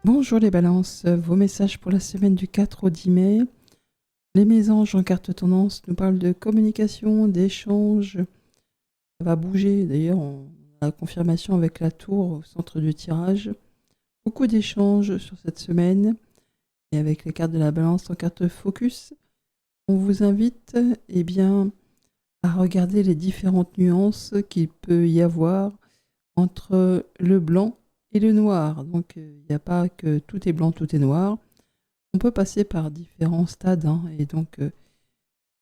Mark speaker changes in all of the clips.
Speaker 1: Bonjour les balances, vos messages pour la semaine du 4 au 10 mai. Les mésanges en carte tendance nous parlent de communication, d'échange. Ça va bouger, d'ailleurs on a la confirmation avec la tour au centre du tirage. Beaucoup d'échanges sur cette semaine. Et avec les cartes de la balance en carte focus, on vous invite à regarder les différentes nuances qu'il peut y avoir entre le blanc et le noir. Donc il n'y a pas que tout est blanc, tout est noir. On peut passer par différents stades et donc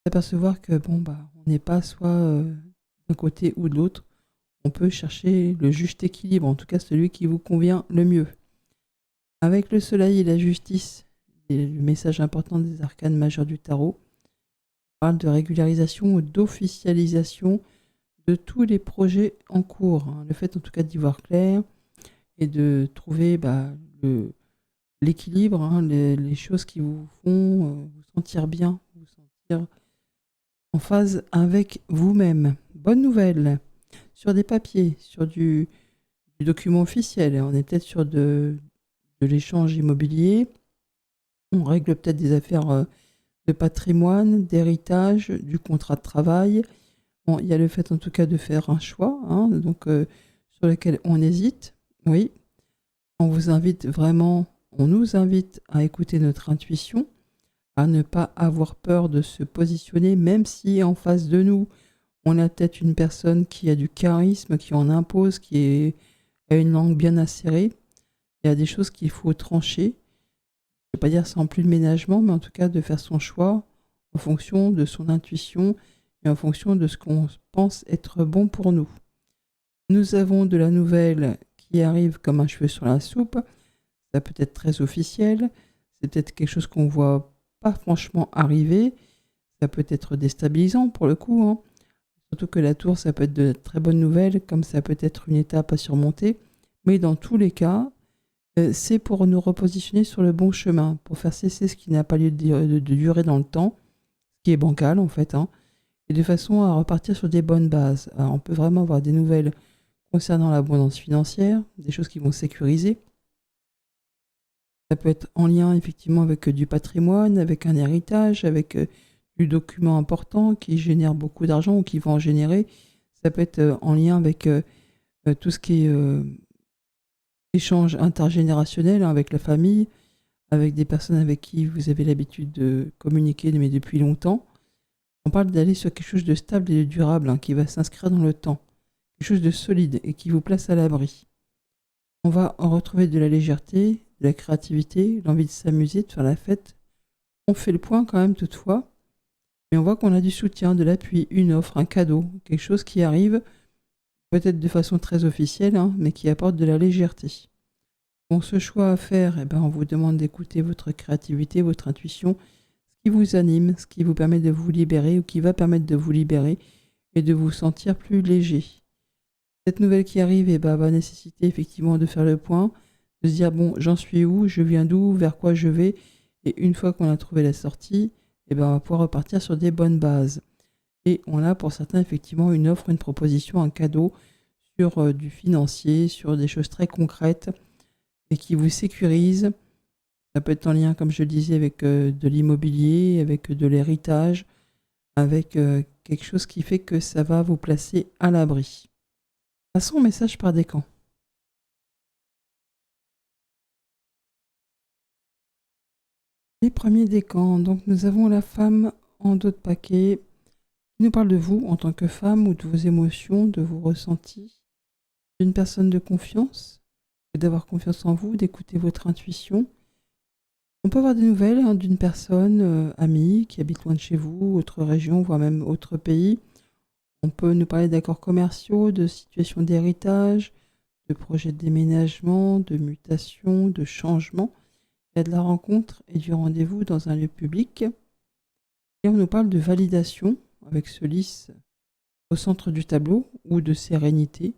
Speaker 1: s'apercevoir que on n'est pas soit d'un côté ou de l'autre. On peut chercher le juste équilibre, en tout cas celui qui vous convient le mieux. Avec le soleil et la justice, et le message important des arcanes majeures du tarot, on parle de régularisation ou d'officialisation de tous les projets en cours. Le fait en tout cas d'y voir clair et de trouver l'équilibre, les choses qui vous font vous sentir bien, vous sentir en phase avec vous-même. Bonne nouvelle, sur des papiers, sur du document officiel, on est peut-être sur de l'échange immobilier, on règle peut-être des affaires de patrimoine, d'héritage, du contrat de travail. Bon, il y a le fait en tout cas de faire un choix, sur lequel on hésite, oui. On nous invite à écouter notre intuition, à ne pas avoir peur de se positionner, même si en face de nous, on a peut-être une personne qui a du charisme, qui en impose, a une langue bien acérée. Il y a des choses qu'il faut trancher. Je ne vais pas dire sans plus de ménagement, mais en tout cas de faire son choix en fonction de son intuition et en fonction de ce qu'on pense être bon pour nous. Nous avons de la nouvelle qui arrive comme un cheveu sur la soupe. Ça peut être très officiel. C'est peut-être quelque chose qu'on ne voit pas franchement arriver. Ça peut être déstabilisant pour le coup. Surtout que la tour, ça peut être de très bonnes nouvelles, comme ça peut être une étape à surmonter. Mais dans tous les cas, c'est pour nous repositionner sur le bon chemin, pour faire cesser ce qui n'a pas lieu de durer dans le temps, ce qui est bancal en fait, et de façon à repartir sur des bonnes bases. Alors, on peut vraiment avoir des nouvelles concernant l'abondance financière, des choses qui vont sécuriser. Ça peut être en lien effectivement avec du patrimoine, avec un héritage, avec du document important qui génère beaucoup d'argent ou qui va en générer. Ça peut être en lien avec tout ce qui est échange intergénérationnel avec la famille, avec des personnes avec qui vous avez l'habitude de communiquer mais depuis longtemps. On parle d'aller sur quelque chose de stable et de durable qui va s'inscrire dans le temps, quelque chose de solide et qui vous place à l'abri. On va en retrouver de la légèreté, de la créativité, l'envie de s'amuser, de faire la fête. On fait le point quand même toutefois, mais on voit qu'on a du soutien, de l'appui, une offre, un cadeau, quelque chose qui arrive peut-être de façon très officielle, mais qui apporte de la légèreté. Bon, ce choix à faire, on vous demande d'écouter votre créativité, votre intuition, ce qui vous anime, ce qui vous permet de vous libérer ou qui va permettre de vous libérer et de vous sentir plus léger. Cette nouvelle qui arrive va nécessiter effectivement de faire le point, de se dire bon, j'en suis où, je viens d'où, vers quoi je vais, et une fois qu'on a trouvé la sortie, on va pouvoir repartir sur des bonnes bases. Et on a pour certains effectivement une offre, une proposition, un cadeau sur du financier, sur des choses très concrètes et qui vous sécurisent. Ça peut être en lien, comme je le disais, avec de l'immobilier, avec de l'héritage, avec quelque chose qui fait que ça va vous placer à l'abri. Passons au message par décan. Les premiers décans, donc nous avons la femme en dos de paquet qui nous parle de vous en tant que femme ou de vos émotions, de vos ressentis, d'une personne de confiance, d'avoir confiance en vous, d'écouter votre intuition. On peut avoir des nouvelles d'une personne amie qui habite loin de chez vous, autre région, voire même autre pays. On peut nous parler d'accords commerciaux, de situations d'héritage, de projets de déménagement, de mutation, de changement. Il y a de la rencontre et du rendez-vous dans un lieu public. Et on nous parle de validation avec ce lys au centre du tableau ou de sérénité,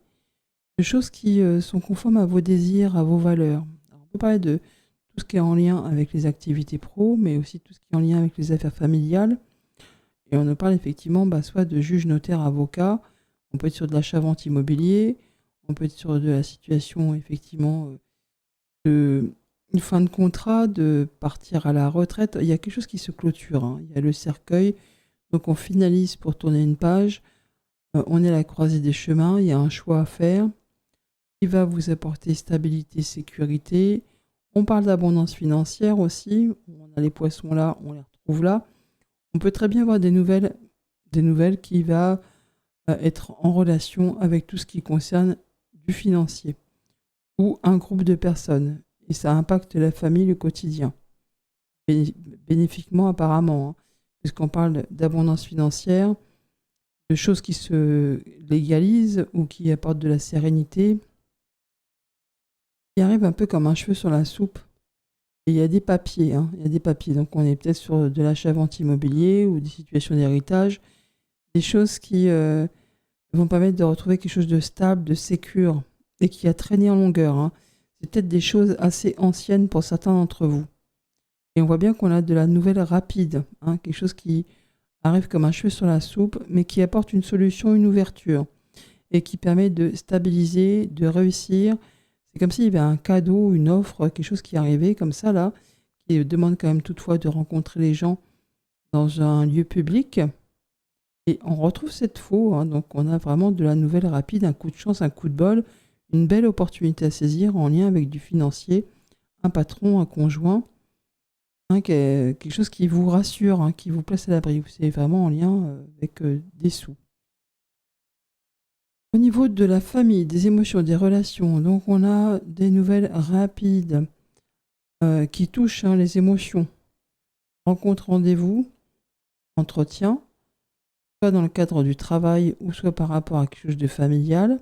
Speaker 1: de choses qui sont conformes à vos désirs, à vos valeurs. Alors, on peut parler de tout ce qui est en lien avec les activités pro, mais aussi tout ce qui est en lien avec les affaires familiales. Et on nous parle effectivement soit de juge, notaire, avocat. On peut être sur de l'achat-vente immobilier. On peut être sur de la situation effectivement de une fin de contrat, de partir à la retraite. Il y a quelque chose qui se clôture, hein. Il y a le cercueil, donc on finalise pour tourner une page. On est à la croisée des chemins, il y a un choix à faire qui va vous apporter stabilité, sécurité. On parle d'abondance financière aussi. On a les poissons là, on les retrouve là. On peut très bien avoir des nouvelles qui va être en relation avec tout ce qui concerne du financier ou un groupe de personnes. Et ça impacte la famille, le quotidien. Bénéfiquement apparemment, hein, puisqu'on parle d'abondance financière, de choses qui se légalisent ou qui apportent de la sérénité, qui arrivent un peu comme un cheveu sur la soupe. Et il y a des papiers, hein, il y a des papiers. Donc on est peut-être sur de l'achat-vente immobilier ou des situations d'héritage, des choses qui vont permettre de retrouver quelque chose de stable, de sécure et qui a traîné en longueur, hein. C'est peut-être des choses assez anciennes pour certains d'entre vous. Et on voit bien qu'on a de la nouvelle rapide, hein, quelque chose qui arrive comme un cheveu sur la soupe, mais qui apporte une solution, une ouverture, et qui permet de stabiliser, de réussir. C'est comme s'il y avait un cadeau, une offre, quelque chose qui arrivait comme ça, là, qui demande quand même toutefois de rencontrer les gens dans un lieu public. Et on retrouve cette faux, hein, donc on a vraiment de la nouvelle rapide, un coup de chance, un coup de bol, une belle opportunité à saisir en lien avec du financier, un patron, un conjoint, hein, quelque chose qui vous rassure, hein, qui vous place à l'abri. C'est vraiment en lien avec des sous. Au niveau de la famille, des émotions, des relations, donc on a des nouvelles rapides qui touchent, hein, les émotions. Rencontre, rendez-vous, entretien, soit dans le cadre du travail ou soit par rapport à quelque chose de familial.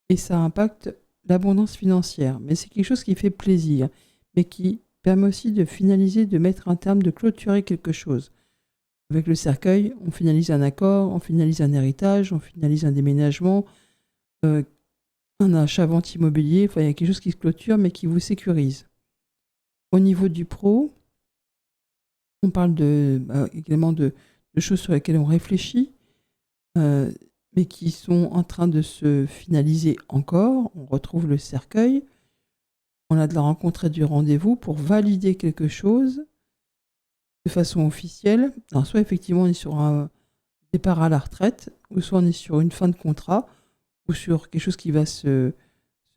Speaker 1: Et ça impacte l'abondance financière. Mais c'est quelque chose qui fait plaisir, mais qui permet aussi de finaliser, de mettre un terme, de clôturer quelque chose. Avec le cercueil, on finalise un accord, on finalise un héritage, on finalise un déménagement, euh, un achat-vente immobilier. Enfin, il y a quelque chose qui se clôture, mais qui vous sécurise. Au niveau du pro, on parle également de choses sur lesquelles on réfléchit, euh, mais qui sont en train de se finaliser encore. On retrouve le cercueil. On a de la rencontre et du rendez-vous pour valider quelque chose de façon officielle. Alors, soit effectivement on est sur un départ à la retraite, ou soit on est sur une fin de contrat, ou sur quelque chose qui va se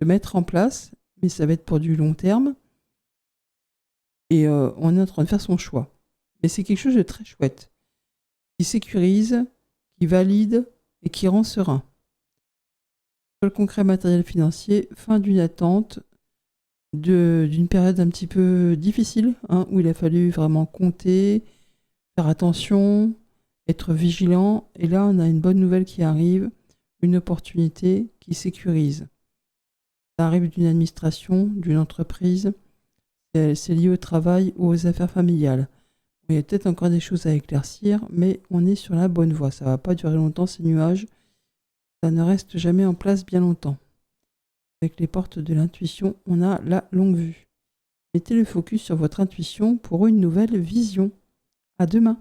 Speaker 1: mettre en place, mais ça va être pour du long terme. Et on est en train de faire son choix. Mais c'est quelque chose de très chouette, qui sécurise, qui valide et qui rend serein. Sur le concret matériel financier, fin d'une attente, d'une période un petit peu difficile, hein, où il a fallu vraiment compter, faire attention, être vigilant. Et là, on a une bonne nouvelle qui arrive, une opportunité qui sécurise. Ça arrive d'une administration, d'une entreprise, c'est lié au travail ou aux affaires familiales. Il y a peut-être encore des choses à éclaircir, mais on est sur la bonne voie. Ça ne va pas durer longtemps, ces nuages. Ça ne reste jamais en place bien longtemps. Avec les portes de l'intuition, on a la longue vue. Mettez le focus sur votre intuition pour une nouvelle vision. À demain.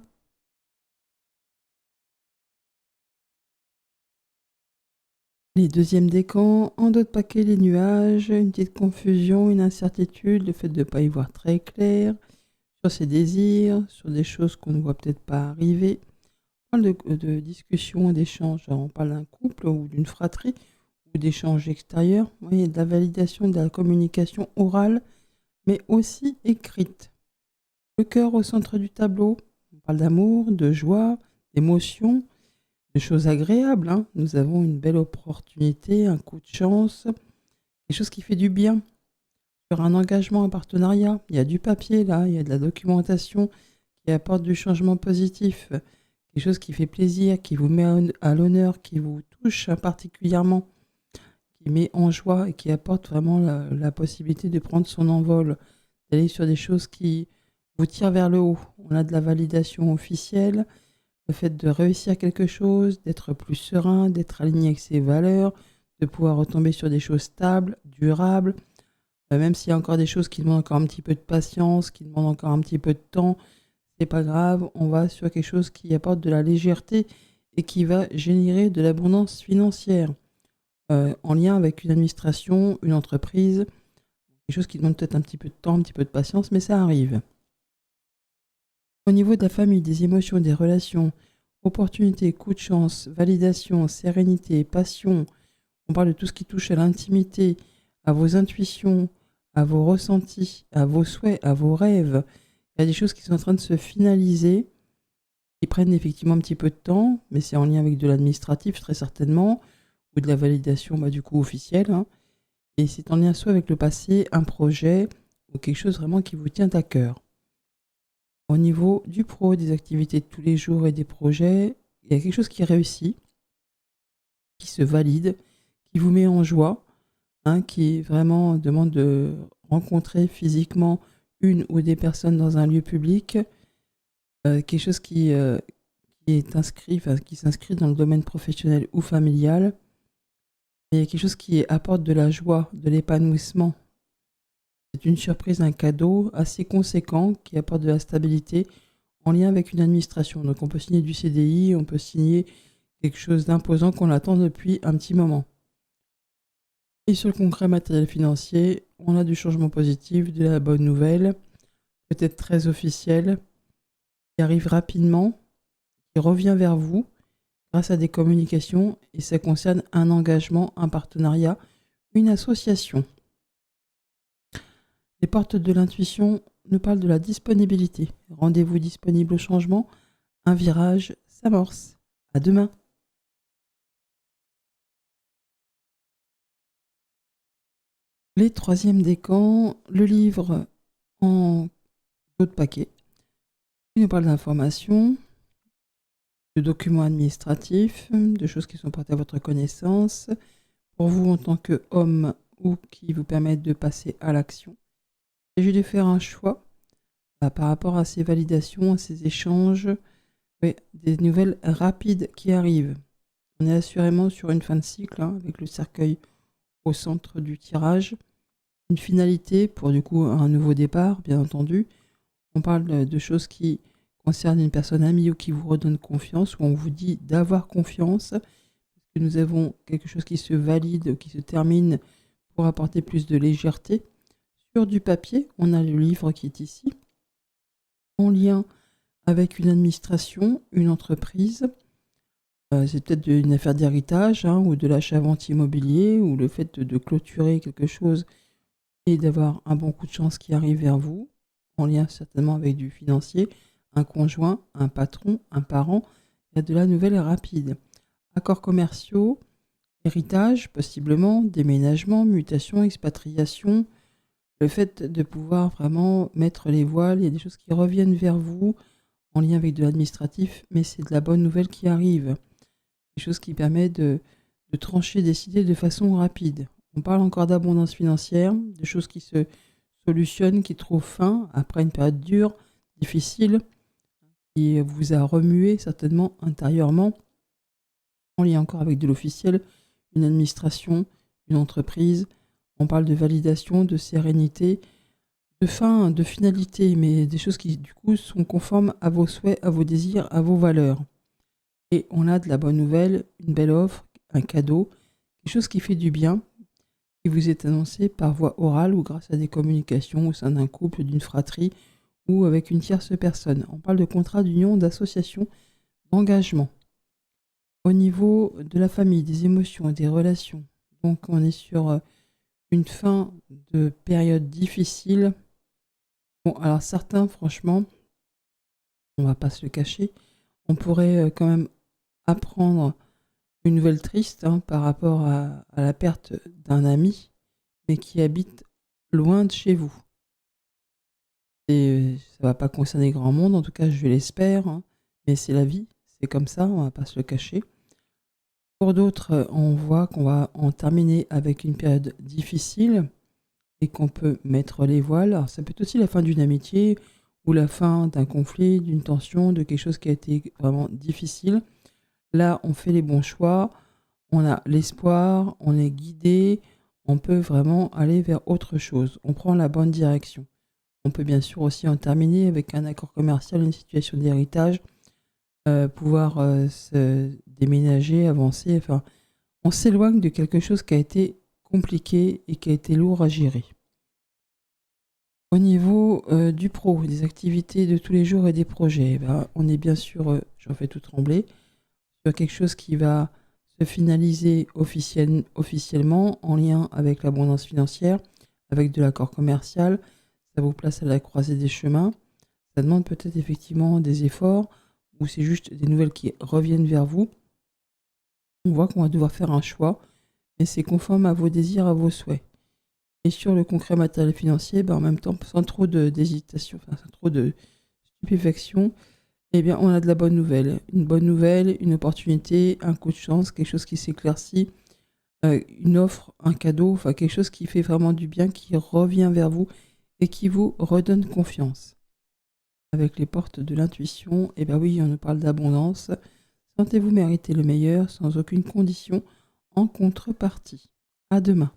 Speaker 1: Les deuxièmes décans, en d'autres paquets, les nuages, une petite confusion, une incertitude, le fait de ne pas y voir très clair, sur ses désirs, sur des choses qu'on ne voit peut-être pas arriver. On parle de discussion, d'échange. On parle d'un couple ou d'une fratrie ou d'échanges extérieurs. Oui, de la validation, de la communication orale, mais aussi écrite. Le cœur au centre du tableau. On parle d'amour, de joie, d'émotion, de choses agréables, hein. Nous avons une belle opportunité, un coup de chance, quelque chose qui fait du bien. Sur un engagement, un partenariat, il y a du papier là, il y a de la documentation qui apporte du changement positif. Quelque chose qui fait plaisir, qui vous met à l'honneur, qui vous touche particulièrement, qui met en joie et qui apporte vraiment la possibilité de prendre son envol, d'aller sur des choses qui vous tirent vers le haut. On a de la validation officielle, le fait de réussir quelque chose, d'être plus serein, d'être aligné avec ses valeurs, de pouvoir retomber sur des choses stables, durables, même s'il y a encore des choses qui demandent encore un petit peu de patience, qui demandent encore un petit peu de temps, c'est pas grave, on va sur quelque chose qui apporte de la légèreté et qui va générer de l'abondance financière en lien avec une administration, une entreprise, Quelque chose qui demande peut-être un petit peu de temps, un petit peu de patience, mais ça arrive. Au niveau de la famille, des émotions, des relations, opportunités, coup de chance, validation, sérénité, passion, on parle de tout ce qui touche à l'intimité, à vos intuitions, à vos ressentis, à vos souhaits, à vos rêves. Il y a des choses qui sont en train de se finaliser, qui prennent effectivement un petit peu de temps, mais c'est en lien avec de l'administratif très certainement, ou de la validation du coup officielle, hein. Et c'est en lien soit avec le passé, un projet, ou quelque chose vraiment qui vous tient à cœur. Au niveau du pro, des activités de tous les jours et des projets, il y a quelque chose qui réussit, qui se valide, qui vous met en joie, hein, qui vraiment demande de rencontrer physiquement une ou des personnes dans un lieu public, quelque chose qui est inscrit, enfin, qui s'inscrit dans le domaine professionnel ou familial, et quelque chose qui apporte de la joie, de l'épanouissement. C'est une surprise, un cadeau assez conséquent qui apporte de la stabilité en lien avec une administration. Donc on peut signer du CDI, on peut signer quelque chose d'imposant qu'on attend depuis un petit moment. Et sur le concret matériel financier, on a du changement positif, de la bonne nouvelle, peut-être très officielle, qui arrive rapidement, qui revient vers vous grâce à des communications, et ça concerne un engagement, un partenariat, une association. Les portes de l'intuition nous parlent de la disponibilité. Rendez-vous disponible au changement, un virage s'amorce. À demain. Les troisièmes décans, le livre en d'autres paquets. Il nous parle d'informations, de documents administratifs, de choses qui sont portées à votre connaissance, pour vous en tant qu'homme ou qui vous permettent de passer à l'action. Il s'agit de faire un choix par rapport à ces validations, à ces échanges, des nouvelles rapides qui arrivent. On est assurément sur une fin de cycle, hein, avec le cercueil au centre du tirage. Une finalité pour du coup un nouveau départ, bien entendu. On parle de choses qui concernent une personne amie ou qui vous redonne confiance, où on vous dit d'avoir confiance, parce que nous avons quelque chose qui se valide, qui se termine pour apporter plus de légèreté. Sur du papier, on a le livre qui est ici, en lien avec une administration, une entreprise. C'est peut-être une affaire d'héritage, hein, ou de l'achat-vente immobilier, ou le fait de clôturer quelque chose et d'avoir un bon coup de chance qui arrive vers vous, en lien certainement avec du financier, un conjoint, un patron, un parent. Il y a de la nouvelle rapide. Accords commerciaux, héritage, possiblement, déménagement, mutation, expatriation. Le fait de pouvoir vraiment mettre les voiles, il y a des choses qui reviennent vers vous en lien avec de l'administratif, mais c'est de la bonne nouvelle qui arrive. Des choses qui permettent de trancher, décider de façon rapide. On parle encore d'abondance financière, de choses qui se solutionnent, qui trouvent fin après une période dure, difficile, qui vous a remué certainement intérieurement. On lie encore avec de l'officiel, une administration, une entreprise. On parle de validation, de sérénité, de fin, de finalité, mais des choses qui du coup sont conformes à vos souhaits, à vos désirs, à vos valeurs. Et on a de la bonne nouvelle, une belle offre, un cadeau, quelque chose qui fait du bien, qui vous est annoncé par voie orale ou grâce à des communications au sein d'un couple, d'une fratrie ou avec une tierce personne. On parle de contrat d'union, d'association, d'engagement. Au niveau de la famille, des émotions, des relations, donc on est sur une fin de période difficile. Bon, alors certains, franchement, on va pas se le cacher, on pourrait quand même apprendre une nouvelle triste, hein, par rapport à la perte d'un ami, mais qui habite loin de chez vous. Et ça va pas concerner grand monde, en tout cas je l'espère, hein, mais c'est la vie, c'est comme ça, on va pas se le cacher. Pour d'autres, on voit qu'on va en terminer avec une période difficile et qu'on peut mettre les voiles. Alors ça peut être aussi la fin d'une amitié ou la fin d'un conflit, d'une tension, de quelque chose qui a été vraiment difficile. Là, on fait les bons choix, on a l'espoir, on est guidé, on peut vraiment aller vers autre chose. On prend la bonne direction. On peut bien sûr aussi en terminer avec un accord commercial, une situation d'héritage, pouvoir se déménager, avancer. Enfin, on s'éloigne de quelque chose qui a été compliqué et qui a été lourd à gérer. Au niveau du pro, des activités de tous les jours et des projets, on est bien sûr, j'en fais tout trembler, sur quelque chose qui va se finaliser officiellement en lien avec l'abondance financière, avec de l'accord commercial. Ça vous place à la croisée des chemins. Ça demande peut-être effectivement des efforts ou c'est juste des nouvelles qui reviennent vers vous. On voit qu'on va devoir faire un choix, mais c'est conforme à vos désirs, à vos souhaits. Et sur le concret matériel financier, en même temps, sans trop d'hésitation, sans trop de stupéfaction, eh bien, on a de la bonne nouvelle. Une bonne nouvelle, une opportunité, un coup de chance, quelque chose qui s'éclaircit, une offre, un cadeau, quelque chose qui fait vraiment du bien, qui revient vers vous et qui vous redonne confiance. Avec les portes de l'intuition, oui, on nous parle d'abondance. Sentez-vous mériter le meilleur sans aucune condition en contrepartie. À demain.